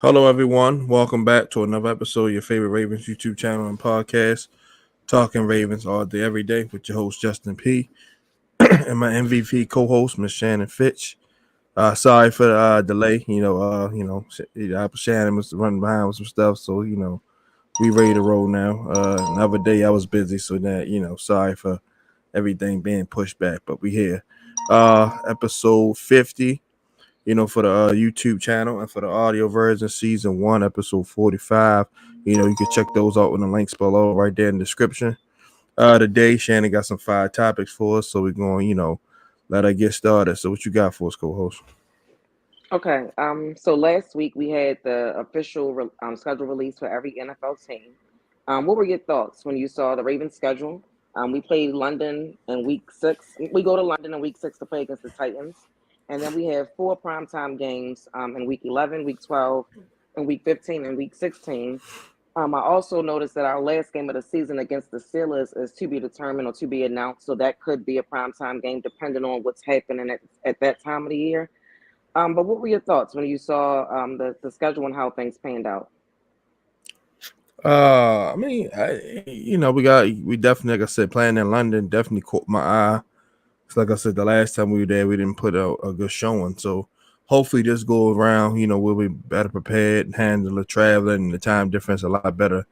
Hello, everyone. Welcome back to another episode of your favorite Ravens YouTube channel and podcast, Talking Ravens all day, every day, with your host Justin P. and my MVP co-host Miss Shannon Finch. Sorry for the delay. Shannon was running behind with some stuff, so we ready to roll now. Another day I was busy, so that sorry for everything being pushed back, but we here. Episode 50 for the YouTube channel and for the audio version, season one, episode 45. You can check those out in the links below right there in the description. Today, Shannon got some fire topics for us, so we're going, let her get started. So, what you got for us, co host? Okay. So last week we had the official schedule release for every NFL team. What were your thoughts when you saw the Ravens schedule? We played London in week 6. We go to London in week 6 to play against the Titans, and then we have 4 primetime games in week 11, week 12, and week 15 and week 16. I also noticed that our last game of the season against the Steelers is to be determined or to be announced, so that could be a primetime game depending on what's happening at that time of the year. But what were your thoughts when you saw the schedule and how things panned out? We definitely, like I said, playing in London definitely caught my eye. It's like I said, the last time we were there, we didn't put out a good showing. So hopefully this go around, we'll be better prepared and handle the traveling and the time difference a lot better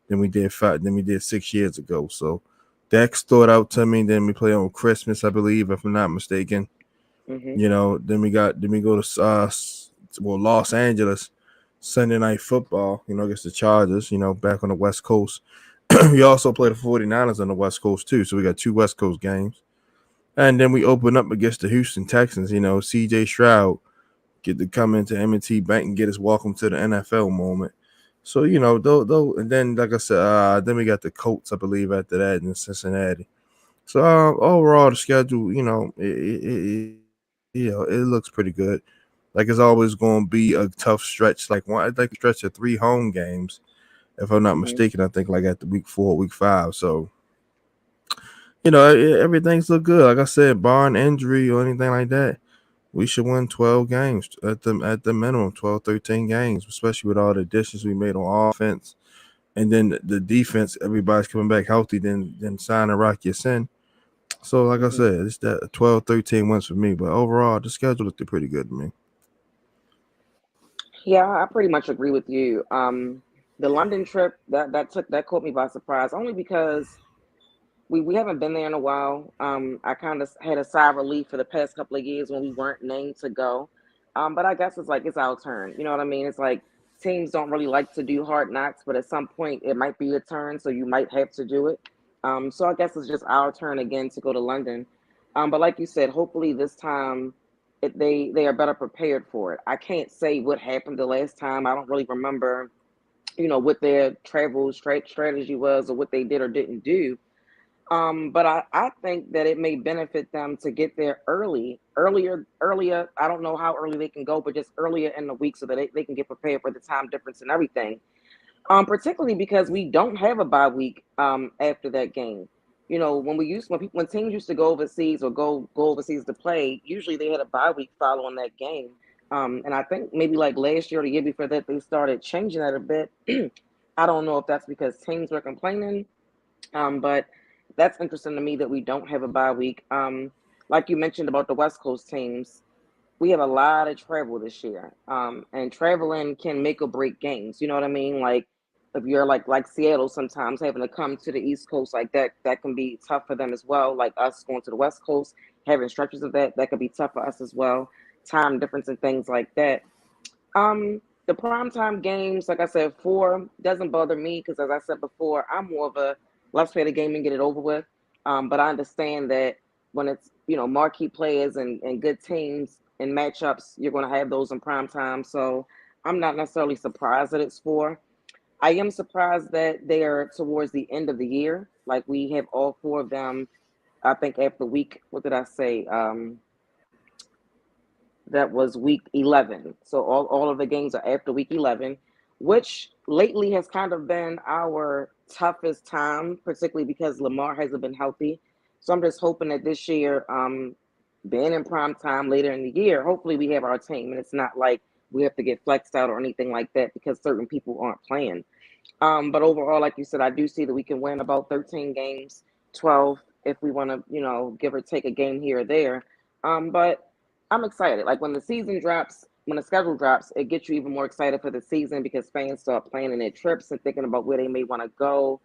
than we did 6 years ago. So that stood out to me. Then we play on Christmas, I believe, if I'm not mistaken. Hmm. Then we go to Los Angeles Sunday night football, against the Chargers, back on the West Coast. We also play the 49ers on the West Coast too. So we got two West Coast games. And then we open up against the Houston Texans. CJ Stroud get to come into M&T Bank and get his welcome to the NFL moment. So though, and then like I said, then we got the Colts, I believe, after that in Cincinnati. So overall, the schedule, it looks pretty good. Like it's always going to be a tough stretch. Like a stretch of three home games, if I'm not Hmm. mistaken. I think like at the week 4, week 5. So everything's look good. Like I said, barring injury or anything like that, we should win 12 games at the minimum, 12, 13 games, especially with all the additions we made on offense. And then the defense, everybody's coming back healthy, then signing Rocky Sin. So, like I Hmm. said, it's that 12, 13 wins for me. But overall, the schedule looked pretty good to me. Yeah, I pretty much agree with you. The London trip that caught me by surprise, only because we haven't been there in a while. I kind of had a sigh of relief for the past couple of years when we weren't named to go. But I guess it's like it's our turn. You know what I mean? It's like teams don't really like to do hard knocks, but at some point it might be your turn, so you might have to do it. So I guess it's just our turn again to go to London. But like you said, hopefully this time they are better prepared for it. I can't say what happened the last time. I don't really remember, what their strategy was or what they did or didn't do. But I think that it may benefit them to get there earlier. I don't know how early they can go, but just earlier in the week so that they can get prepared for the time difference and everything. Particularly because we don't have a bye week after that game. When teams used to go overseas or go overseas to play, usually they had a bye week following that game. And I think maybe like last year or the year before that they started changing that a bit. I don't know if that's because teams were complaining, but that's interesting to me that we don't have a bye week. Like you mentioned about the West Coast teams, we have a lot of travel this year, and traveling can make or break games. You know what I mean? Like if you're like Seattle, sometimes having to come to the East Coast like that can be tough for them as well. Like us going to the West Coast, having stretches of that could be tough for us as well. Time difference and things like that. The primetime games, like I said, 4 doesn't bother me because, as I said before, I'm more of a let's play the game and get it over with. But I understand that when it's marquee players and good teams and matchups, you're going to have those in prime time. So I'm not necessarily surprised that it's 4. I am surprised that they are towards the end of the year. Like we have all 4 of them. I think after week, what did I say? That was week 11. So all of the games are after week 11, which lately has kind of been our toughest time, particularly because Lamar hasn't been healthy. So I'm just hoping that this year, being in prime time later in the year, hopefully we have our team and it's not like we have to get flexed out or anything like that because certain people aren't playing. But overall, like you said, I do see that we can win about 13 games, 12 if we want to, give or take a game here or there. But I'm excited. Like when the season drops, when the schedule drops, it gets you even more excited for the season because fans start planning their trips and thinking about where they may want to go.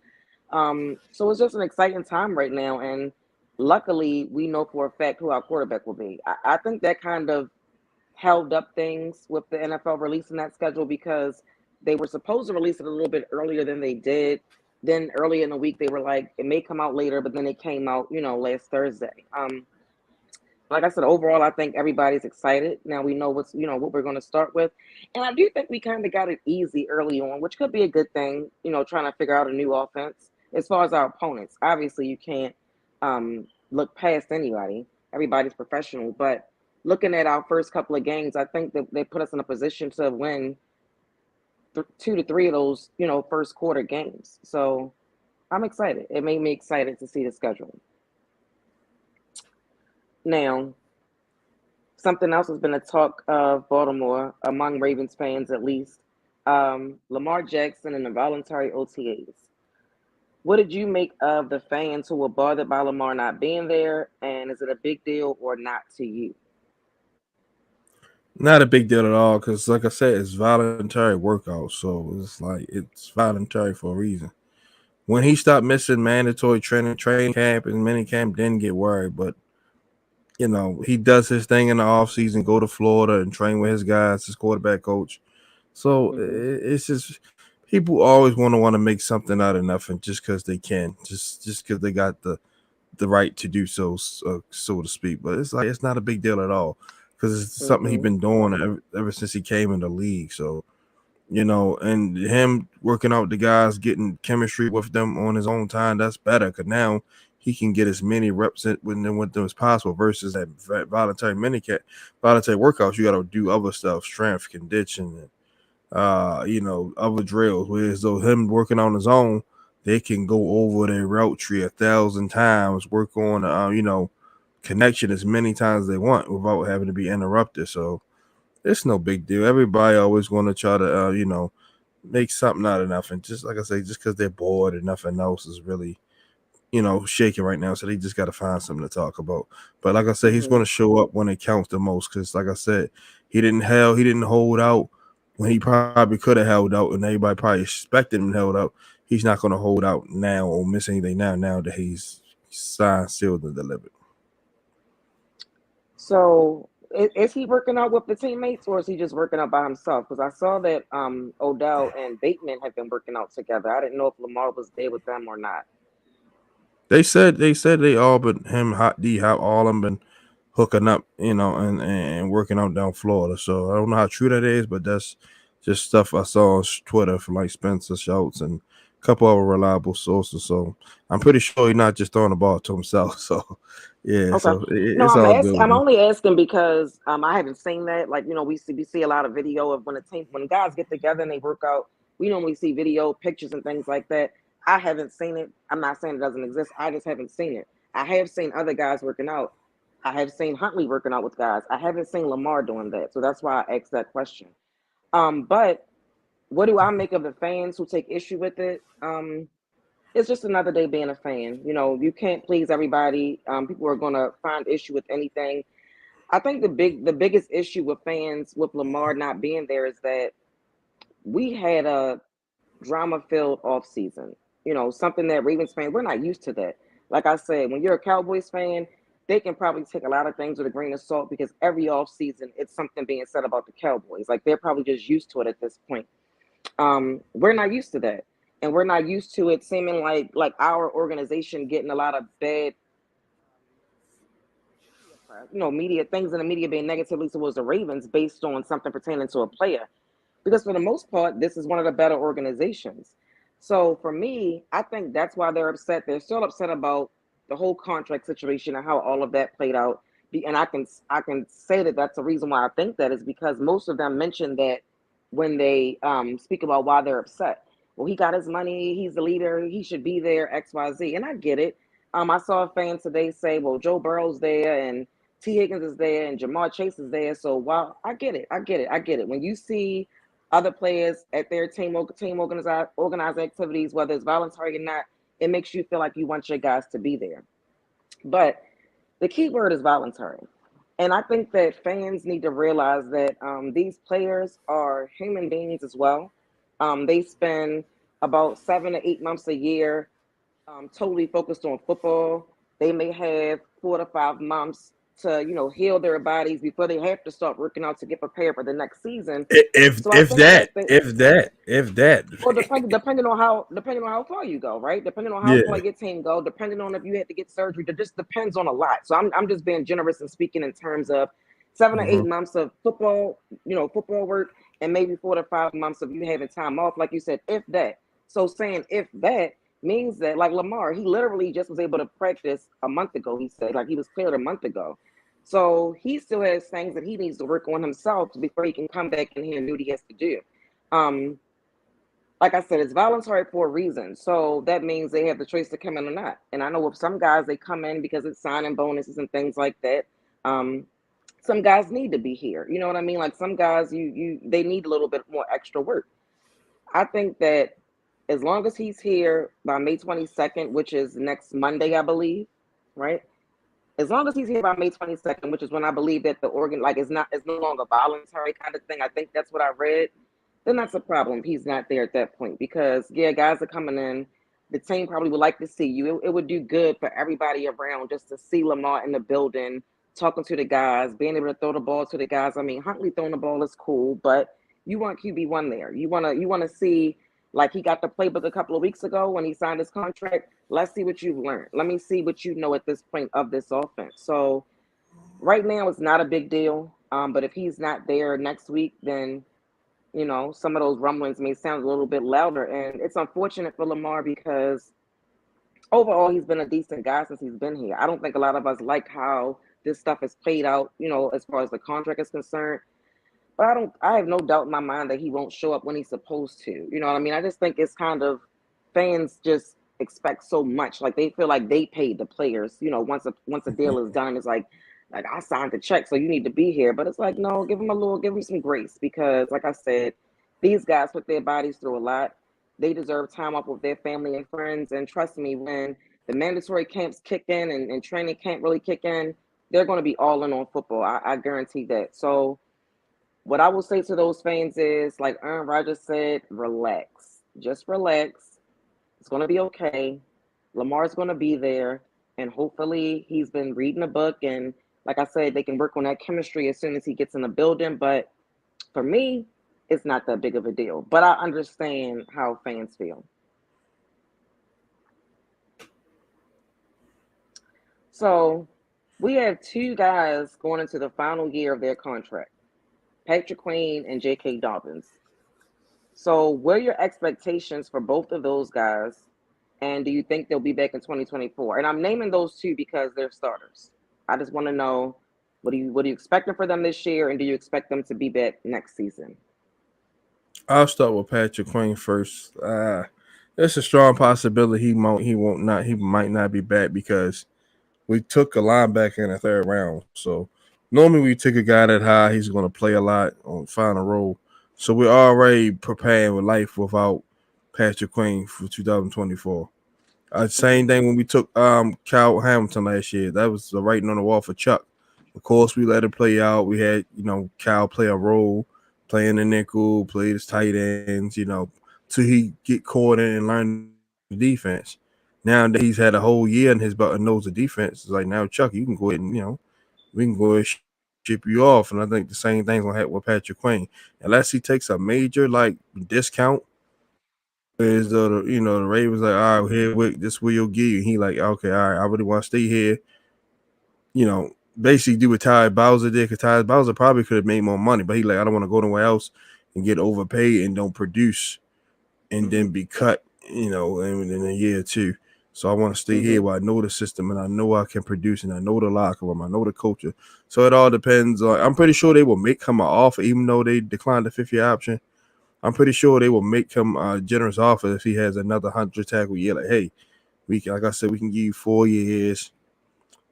So it's just an exciting time right now. And luckily, we know for a fact who our quarterback will be. I think that kind of held up things with the NFL releasing that schedule because they were supposed to release it a little bit earlier than they did. Then early in the week, they were like, it may come out later, but then it came out, last Thursday. Like I said, overall, I think everybody's excited. Now we know what we're going to start with, and I do think we kind of got it easy early on, which could be a good thing. Trying to figure out a new offense. As far as our opponents, obviously you can't look past anybody. Everybody's professional, but looking at our first couple of games, I think that they put us in a position to win 2 to 3 of those, first quarter games. So I'm excited. It made me excited to see the schedule. Now, something else has been a talk of Baltimore among Ravens fans, at least. Lamar Jackson and the voluntary OTAs. What did you make of the fans who were bothered by Lamar not being there? And is it a big deal or not to you? Not a big deal at all because, like I said, it's voluntary workout, so it's like it's voluntary for a reason. When he stopped missing mandatory training camp and mini camp, didn't get worried. But he does his thing in the off season, go to Florida and train with his guys, his quarterback coach. So Mm-hmm. it's just people always want to make something out of nothing just because they can, just because they got the right to do so, so to speak. But it's like it's not a big deal at all because it's something he's Mm-hmm. been doing ever since he came in the league. So and him working out the guys, getting chemistry with them on his own time, that's better because now he can get as many reps with them as possible versus that voluntary voluntary workouts. You got to do other stuff, strength, conditioning, other drills. Whereas though him working on his own, they can go over their route tree 1,000 times, work on, connection as many times as they want without having to be interrupted. So it's no big deal. Everybody always going to try to, make something out of nothing. Just like I say, just because they're bored and nothing else is really, shaking right now. So they just got to find something to talk about. But like I said, he's Mm-hmm. going to show up when it counts the most. Because like I said, he didn't hold out when he probably could have held out, and everybody probably expected him to hold out. He's not going to hold out now or miss anything now. Now that he's signed, sealed, and delivered. So is he working out with the teammates or is he just working out by himself? Because I saw that Odell and Bateman have been working out together. I didn't know if Lamar was there with them or not. They said they all but him, Hot D, how all of them been hooking up, and working out down Florida. So I don't know how true that is, but that's just stuff I saw on Twitter from like Spencer Schultz and a couple other reliable sources. So I'm pretty sure he's not just throwing the ball to himself. So yeah, Okay. so No, it's all good with I'm me. only asking because I haven't seen that. Like, we see a lot of video of when guys get together and they work out. We normally see video, pictures and things like that. I haven't seen it. I'm not saying it doesn't exist. I just haven't seen it. I have seen other guys working out. I have seen Huntley working out with guys. I haven't seen Lamar doing that. So that's why I asked that question. But what do I make of the fans who take issue with it? It's just another day being a fan. You can't please everybody. People are gonna find issue with anything. I think the biggest issue with fans with Lamar not being there is that we had a drama filled off season. Something that Ravens fans we're not used to that. Like I said, when you're a Cowboys fan, they can probably take a lot of things with a grain of salt because every off season it's something being said about the Cowboys. Like they're probably just used to it at this point. We're not used to that, and we're not used to it seeming like our organization getting a lot of bad media press, media things in the media being negatively towards the Ravens based on something pertaining to a player. Because for the most part, this is one of the better organizations. So for me, I think that's why they're upset. They're still upset about the whole contract situation and how all of that played out. And I can say that that's the reason why I think that is because most of them mentioned that when they speak about why they're upset. Well, he got his money. He's the leader. He should be there. X, Y, Z. And I get it. I saw a fan today say, "Well, Joe Burrow's there and T. Higgins is there and Jamar Chase is there. So while I get it, I get it, I get it. When you see other players at their team organized activities, whether it's voluntary or not, it makes you feel like you want your guys to be there. But the key word is voluntary. And I think that fans need to realize that these players are human beings as well. They spend about 7 to 8 months a year totally focused on football. They may have 4 to 5 months to, heal their bodies before they have to start working out to get prepared for the next season. If So I if think that that they, if that if that well, depending on how far you go, right? Depending on how far yeah. your team go, depending on if you had to get surgery, it just depends on a lot. So I'm just being generous and speaking in terms of 7 to 8 months of football, football work, and maybe 4 to 5 months of you having time off, like you said, if that. So saying if that means that, like Lamar, he literally just was able to practice a month ago. He said, like he was cleared a month ago. So he still has things that he needs to work on himself before he can come back in here and do what he has to do. Um, like I said, it's voluntary for a reason. So that means they have the choice to come in or not. And I know with some guys, they come in because it's signing bonuses and things like that. Um, some guys need to be here. You know what I mean? Like some guys, they need a little bit more extra work. I think that as long as he's here by May 22nd, which is next Monday, I believe, right? As long as he's here by May 22nd, which is when I believe that the organ like it's no longer voluntary kind of thing. I think that's what I read. Then that's a problem. He's not there at that point because yeah, guys are coming in. The team probably would like to see you. It would do good for everybody around just to see Lamar in the building, talking to the guys, being able to throw the ball to the guys. I mean, Huntley throwing the ball is cool, but you want QB1 there. You wanna see like he got the playbook a couple of weeks ago when he signed his contract. Let's see what you've learned. Let me see what you know at this point of this offense. So right now it's not a big deal. But if he's not there next week, then some of those rumblings may sound a little bit louder. And it's unfortunate for Lamar because overall he's been a decent guy since he's been here. I don't think a lot of us like how this stuff is played out, as far as the contract is concerned. But I have no doubt in my mind that he won't show up when he's supposed to. You know what I mean? I just think it's kind of fans just expect so much. Like they feel like they paid the players, once a deal is done, it's like I signed the check, so you need to be here. But it's like, no, give them some grace because like I said, these guys put their bodies through a lot. They deserve time off with their family and friends. And trust me, when the mandatory camps kick in and training camp really kick in, they're going to be all in on football. I guarantee that. So what I will say to those fans is, like Aaron Rodgers said, relax. Just relax. It's going to be okay. Lamar's going to be there. And hopefully he's been reading a book. And like I said, they can work on that chemistry as soon as he gets in the building. But for me, it's not that big of a deal. But I understand how fans feel. So we have two guys going into the final year of their contract, Patrick Queen and J.K. Dobbins. So, what are your expectations for both of those guys? And do you think they'll be back in 2024? And I'm naming those two because they're starters. I just want to know what are you expecting for them this year, and do you expect them to be back next season? I'll start with Patrick Queen first. There's a strong possibility he might not be back because we took a linebacker in the third round. So normally we take a guy that high, he's going to play a lot on find a role. So we're already preparing with life without Patrick Queen for 2024. Mm-hmm. Same thing when we took Kyle Hamilton last year. That was the writing on the wall for Chuck. Of course, we let it play out. We had Kyle play a role, playing the nickel, play his tight ends, till he get caught in and learn the defense. Now that he's had a whole year in his belt and knows the defense, it's like now Chuck, you can go ahead and we can go ahead and ship you off. And I think the same thing's gonna happen with Patrick Queen, unless he takes a major discount. Is the Ravens like, all right, here, this will you'll give you. He like, okay, all right, I really want to stay here. Basically do what Ty Bowser did, because Ty Bowser probably could have made more money, but he like, I don't want to go nowhere else and get overpaid and don't produce and Mm-hmm. then be cut, in a year or two. So I want to stay Mm-hmm. here where I know the system and I know I can produce and I know the locker room, I know the culture. So it all depends on. I'm pretty sure they will make him an offer, even though they declined the 5th-year option. I'm pretty sure they will make him a generous offer if he has another 100 tackle year. Like, hey, like I said, we can give you 4 years,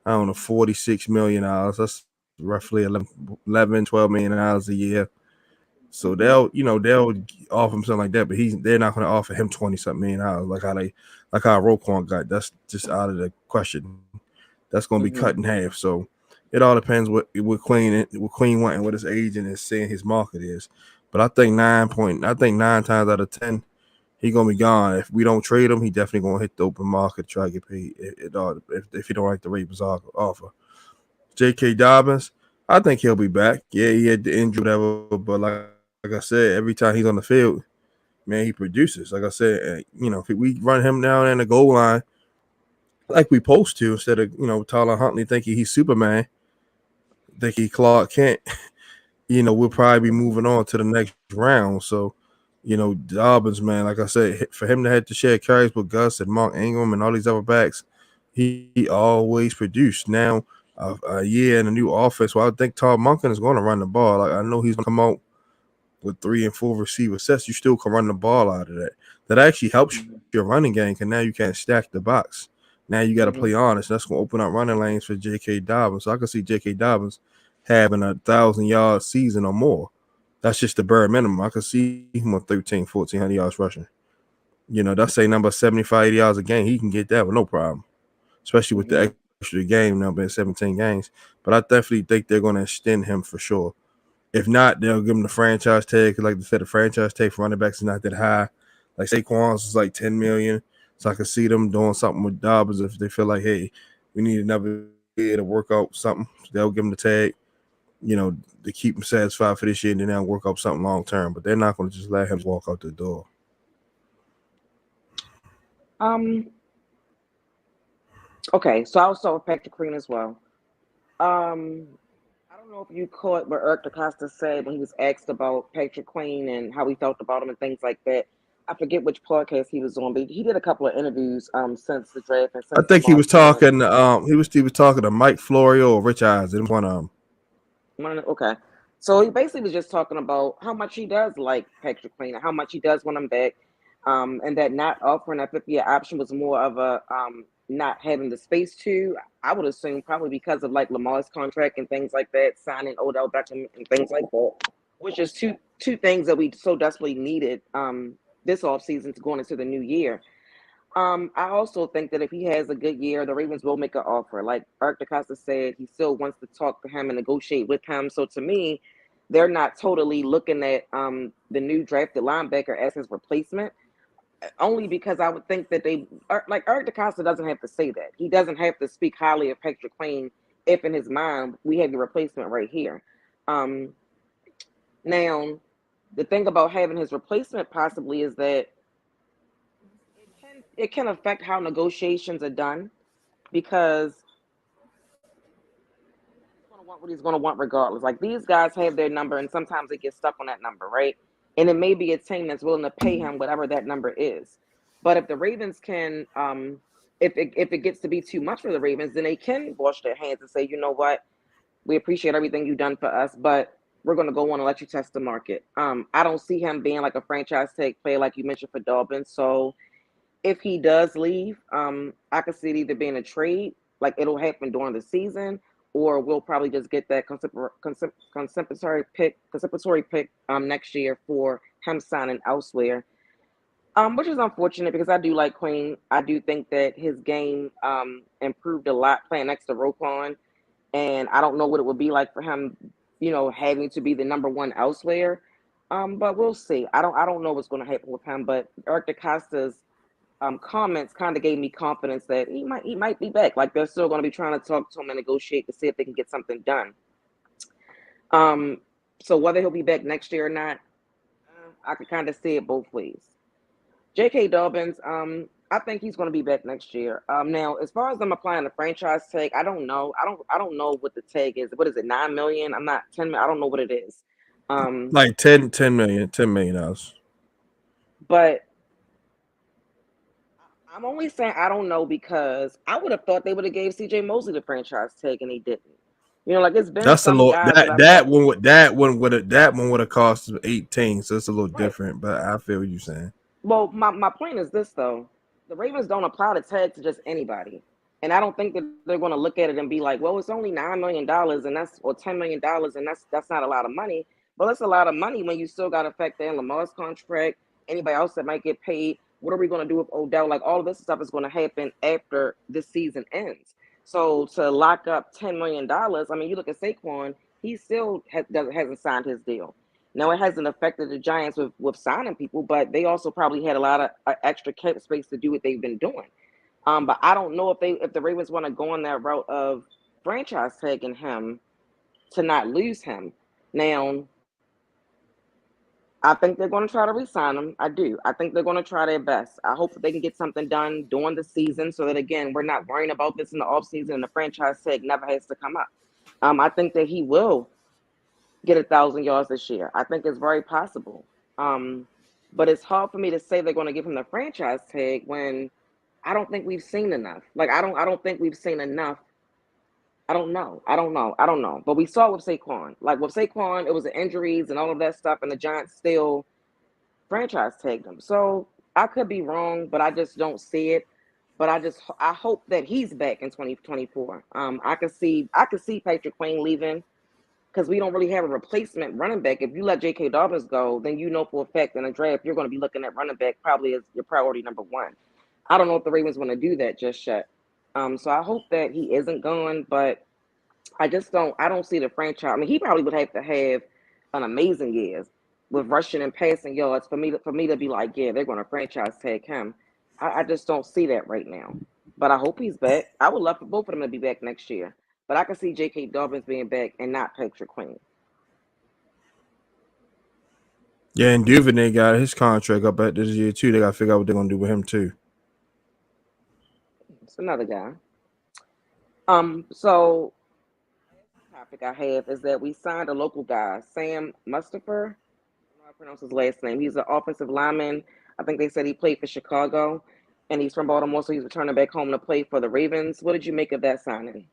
I don't know, $46 million. That's roughly 11 $12 million a year. So Mm-hmm. they'll offer him something like that, but they're not going to offer him 20 something million like how Roquan got. That's just out of the question. That's going to be cut in Mm-hmm. half. So it all depends what Queen wanting, what his agent is saying his market is. But I think 9 times out of 10 he gonna be gone. If we don't trade him, he definitely gonna hit the open market to try to get paid. If he don't like the Ravens offer. J.K. Dobbins, I think he'll be back. Yeah, he had the injury, whatever. But like I said, every time he's on the field, man, he produces. Like I said, if we run him down in the goal line like we supposed to, instead of Tyler Huntley thinking he's Superman, thinking he Clark Kent, we'll probably be moving on to the next round. So, Dobbins, man, like I said, for him to have to share carries with Gus and Mark Ingram and all these other backs, he always produced. Now, a year and a new offense. Well, I think Todd Monken is going to run the ball. Like I know he's going to come out with 3 and 4 receiver sets. You still can run the ball out of that. That actually helps your running game because now you can't stack the box. Now you got to play Mm-hmm. honest. That's going to open up running lanes for J.K. Dobbins. So I can see J.K. Dobbins having 1,000 yard season or more. That's just the bare minimum. I could see him with 1,400 yards rushing. That's say number 75, 80 yards a game. He can get that with no problem, especially with the Mm-hmm. extra game number in 17 games. But I definitely think they're going to extend him for sure. If not, they'll give him the franchise tag. Because like they said, the franchise tag for running backs is not that high. Like Saquon's is like 10 million. So I can see them doing something with Dobbins if they feel like, hey, we need another year to work out something. So they'll give him the tag, to keep him satisfied for this year, and then they'll work up something long term. But they're not going to just let him walk out the door. Um. Okay, so I'll start with Patrick Queen as well. Um. I don't know if you caught what Eric DeCosta said when he was asked about Patrick Queen and how he felt about him and things like that. I forget which podcast he was on, but he did a couple of interviews since the draft and I since think he Lamar was joined. talking. He was talking to Mike Florio or Rich Eisen. One of them. Okay. So he basically was just talking about how much he does like Patrick Queen and how much he does want him back. And that not offering that 50-year option was more of a not having the space to, I would assume probably because of like Lamar's contract and things like that, signing Odell Beckham and things like that, which is two things that we so desperately needed this offseason to going into the new year. I also think that if he has a good year, the Ravens will make an offer. Like Eric DeCosta said, he still wants to talk to him and negotiate with him. So to me, they're not totally looking at the new drafted linebacker as his replacement. Only because I would think that like Eric DeCosta doesn't have to say that. He doesn't have to speak highly of Patrick Queen if in his mind we have the replacement right here. Um, Now, the thing about having his replacement possibly is that it can affect how negotiations are done because he's going to want what he's going to want regardless. Like these guys have their number, and sometimes they get stuck on that number, right? And it may be a team that's willing to pay him whatever that number is. But if the Ravens can, if it gets to be too much for the Ravens, then they can wash their hands and say, you know what, we appreciate everything you've done for us, but we're going to go on and let you test the market. I don't see him being like a franchise tag player like you mentioned for Dobbins. So if he does leave, I could see it either being a trade, like it'll happen during the season, or we'll probably just get that contemporary pick next year for him signing elsewhere. Which is unfortunate because I do like Queen. I do think that his game improved a lot playing next to Roquan, and I don't know what it would be like for him, having to be the number one elsewhere. But we'll see. I don't know what's going to happen with him. But Eric DeCosta's comments kind of gave me confidence that he might be back. Like they're still going to be trying to talk to him and negotiate to see if they can get something done. Um, so whether he'll be back next year or not, I could kind of see it both ways. J.K. Dobbins, I think he's going to be back next year. Now, as far as them applying the franchise tag, I don't know. I don't know what the tag is. What is it? 9 million? I'm not 10 million. I don't know what it is. Um, Like 10 million, $10 million. but I'm only saying I don't know because I would have thought they would have gave C.J. Mosley the franchise tag and they didn't. Like it's been That's a some little guys that that I thought. that one would have cost 18, so it's a little Right. different. But I feel what you're saying. Well, my point is this though: the Ravens don't apply the tag to just anybody, And I don't think that they're going to look at it and be like, well, it's only $9 million and that's or $10 million and that's not a lot of money. But it's a lot of money when you still got to factor in Lamar's contract, anybody else that might get paid. What are we going to do with Odell? Like all of this stuff is going to happen after this season ends. So to lock up $10 million, I mean, you look at Saquon, he still hasn't signed his deal. Now it hasn't affected the Giants with signing people, but they also probably had a lot of extra cap space to do what they've been doing. But I don't know if the Ravens want to go on that route of franchise tagging him to not lose him. Now, I think they're going to try to re-sign him. I do. I think they're going to try their best. I hope that they can get something done during the season so that again we're not worrying about this in the offseason and the franchise tag never has to come up. I think that he will get 1,000 yards this year. I think it's very possible. Um, but it's hard for me to say they're going to give him the franchise tag when I don't think we've seen enough. Like I don't think we've seen enough. I don't know. But we saw with Saquon. Like with Saquon, it was the injuries and all of that stuff, and the Giants still franchise tagged him. So I could be wrong, but I just don't see it. But I hope that he's back in 2024. I could see Patrick Queen leaving because we don't really have a replacement running back. If you let J.K. Dobbins go, then you know for a fact in a draft you're going to be looking at running back probably as your priority number one. I don't know if the Ravens want to do that just yet. So I hope that he isn't gone, but I just don't. I don't see the franchise. I mean, he probably would have to have an amazing year with rushing and passing yards for me to be like, yeah, they're going to franchise tag him. I just don't see that right now. But I hope he's back. I would love for both of them to be back next year. But I can see J.K. Dobbins being back and not Patrick Queen. Yeah, and Duvernay got his contract up at this year too. They got to figure out what they're gonna do with him too. It's another guy. So topic I have is that we signed a local guy, Sam Mustipher. I don't know how to pronounce his last name. He's an offensive lineman. I think they said he played for Chicago, and he's from Baltimore, so he's returning back home to play for the Ravens. What did you make of that signing?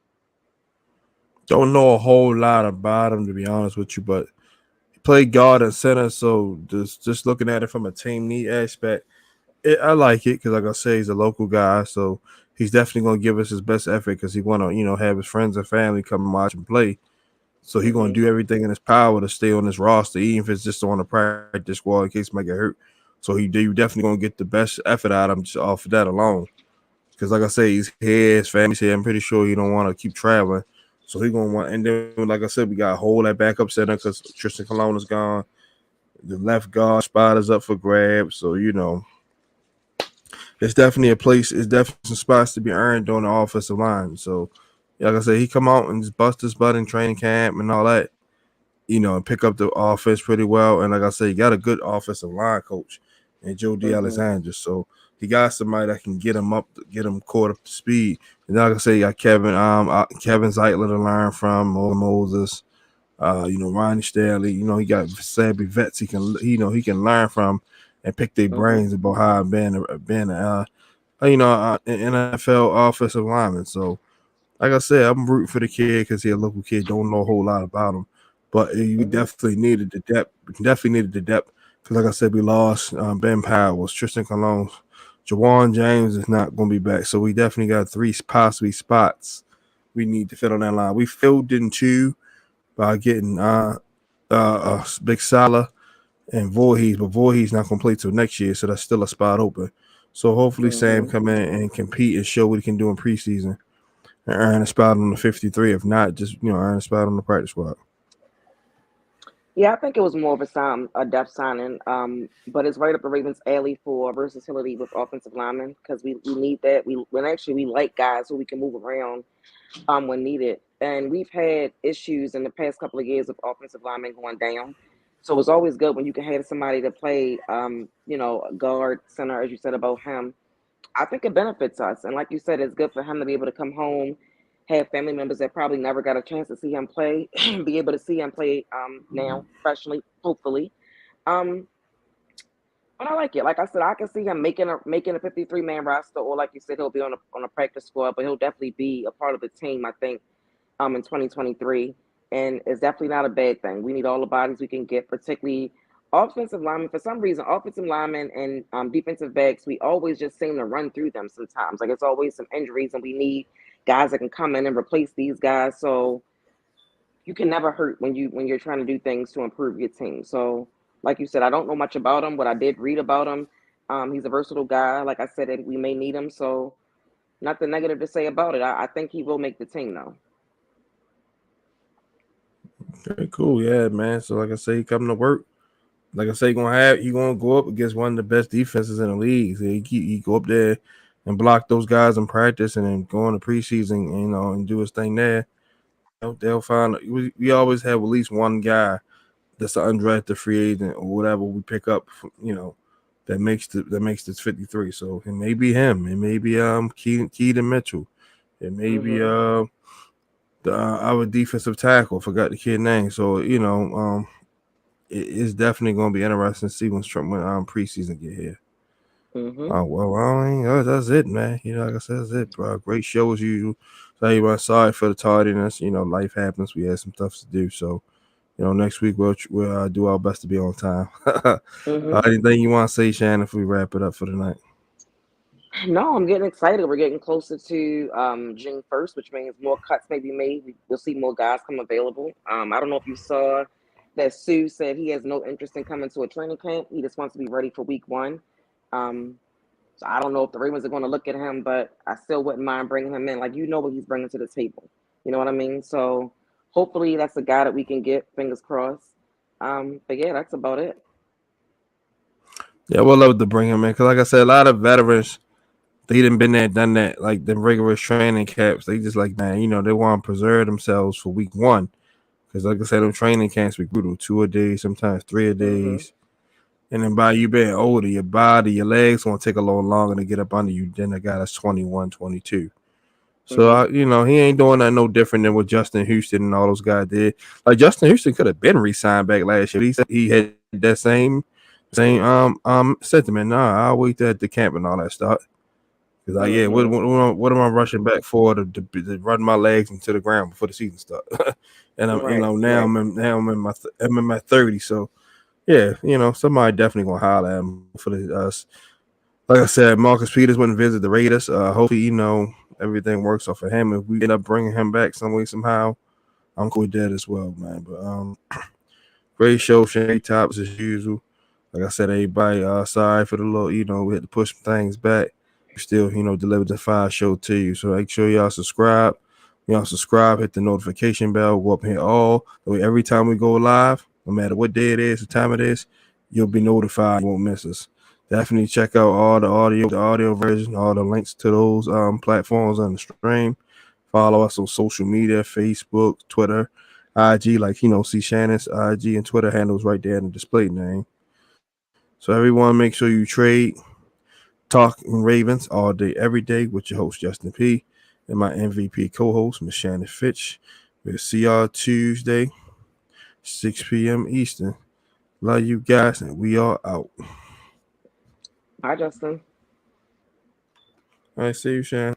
Don't know a whole lot about him to be honest with you, but he played guard and center. So just looking at it from a team need aspect, I like it because, like I say, he's a local guy, so he's definitely gonna give us his best effort because he want to, have his friends and family come and watch him play. So he's gonna Mm-hmm. do everything in his power to stay on this roster, even if it's just on the practice squad in case he might get hurt. So he do definitely gonna get the best effort out of him just off of that alone. Because like I say, he's here, his family's here. I'm pretty sure he don't want to keep traveling. So he gonna want, and then like I said, we got to hold that backup center because Tristan Colon is gone. The left guard spot is up for grabs. So it's definitely a place. It's definitely some spots to be earned on the offensive line. So, like I said, he come out and just bust his butt in training camp and all that, and pick up the offense pretty well. And like I said, he got a good offensive line coach and Joe D. Mm-hmm. Alexander. So he got somebody that can get him up, get him caught up to speed. And like I say, you got Kevin Zeitler to learn from, Moses. Ronnie Stanley. He got savvy vets he can learn from and pick their Mm-hmm. brains about how being an NFL offensive lineman. So like I said, I'm rooting for the kid because he's a local kid. Don't know a whole lot about him, but you Mm-hmm. definitely needed the depth. Definitely needed the depth because, like I said, we lost Ben Powell, Tristan Colon, Jawan James is not going to be back. So we definitely got three possibly spots we need to fit on that line. We filled in two by getting Big Salah and Voorhees, but Voorhees not complete till next year, so that's still a spot open. So hopefully Sam Mm-hmm. come in and compete and show what he can do in preseason and earn a spot on the 53. If not, just earn a spot on the practice squad. Yeah, I think it was more of a depth signing. But it's right up the Ravens' alley for versatility with offensive linemen because we need that. We like guys who we can move around when needed. And we've had issues in the past couple of years of offensive linemen going down. So it's always good when you can have somebody to play, guard, center, as you said about him. I think it benefits us. And like you said, it's good for him to be able to come home, have family members that probably never got a chance to see him play, be able to see him play now professionally, hopefully. Um, but I like it. Like I said, I can see him making a 53-man roster, or like you said, he'll be on a practice squad, but he'll definitely be a part of the team. I think in 2023, and it's definitely not a bad thing. We need all the bodies we can get, particularly offensive linemen, for some reason, offensive linemen and defensive backs, we always just seem to run through them sometimes. Like it's always some injuries, and we need guys that can come in and replace these guys. So you can never hurt when you're trying to do things to improve your team. So, like you said, I don't know much about him. What I did read about him, he's a versatile guy. Like I said, we may need him. So, nothing negative to say about it. I think he will make the team, though. Very cool, yeah, man. So like I say, he coming to work. Like I say, he gonna go up against one of the best defenses in the league. So he go up there and block those guys in practice, and then go in the preseason, and do his thing there. They'll find we always have at least one guy that's an undrafted free agent or whatever we pick up, that makes this 53. So it may be him. It may be Keaton Mitchell. It may be our defensive tackle. Forgot the kid name. So it's definitely going to be interesting to see when preseason get here. Mm-hmm. Oh well, that's it, man. Like I said, that's it, bro. Great show as usual. So everybody, sorry for the tardiness. Life happens. We had some stuff to do. So next week we'll do our best to be on time. Anything you want to say, Shannon, if we wrap it up for the night? No, I'm getting excited. We're getting closer to June 1st, which means more cuts may be made. We'll see more guys come available. I don't know if you saw that Sue said he has no interest in coming to a training camp. He just wants to be ready for week one. Um, so I don't know if the Ravens are going to look at him, but I still wouldn't mind bringing him in. Like, what he's bringing to the table. You know what I mean? So hopefully that's a guy that we can get, fingers crossed. But yeah, that's about it. Yeah, we'll love to bring him in because, like I said, a lot of veterans they done been there, done that, like the rigorous training camps. They just like, man, they want to preserve themselves for week one. Because, like I said, them training camps be brutal. 2 a day, sometimes 3 a days. And then by you being older, your body, your legs going to take a little longer to get up under you than a guy that's 21, 22. So, he ain't doing that no different than what Justin Houston and all those guys did. Like, Justin Houston could have been re-signed back last year. He said he had that same sentiment. Nah, I'll wait at the camp and all that stuff. Because what am I rushing back for to run my legs into the ground before the season starts? And I'm now I'm in my 30s. So yeah, somebody definitely gonna holler at him for us. Like I said, Marcus Peters wouldn't visit the Raiders. Hopefully, everything works off of him. If we end up bringing him back some way somehow, I'm cool with that as well, man. But great show, Shane Tops as usual. Like I said, everybody, sorry for the little, we had to push some things back. We still, delivered the fire show to you. So make sure y'all subscribe. Hit the notification bell, go up here all. That way every time we go live, no matter what day it is, the time it is, you'll be notified. You won't miss us. Definitely check out all the audio version, all the links to those platforms on the stream. Follow us on social media, Facebook, Twitter, IG, like see Shannon's IG and Twitter handles right there in the display name. So everyone, make sure you trade, talking Ravens all day, every day with your host Justin P and my MVP co-host Miss Shannon Finch. We'll see y'all Tuesday, 6 p.m. Eastern. Love you guys, and we are out. Hi, Justin. All right, see you, Shannon.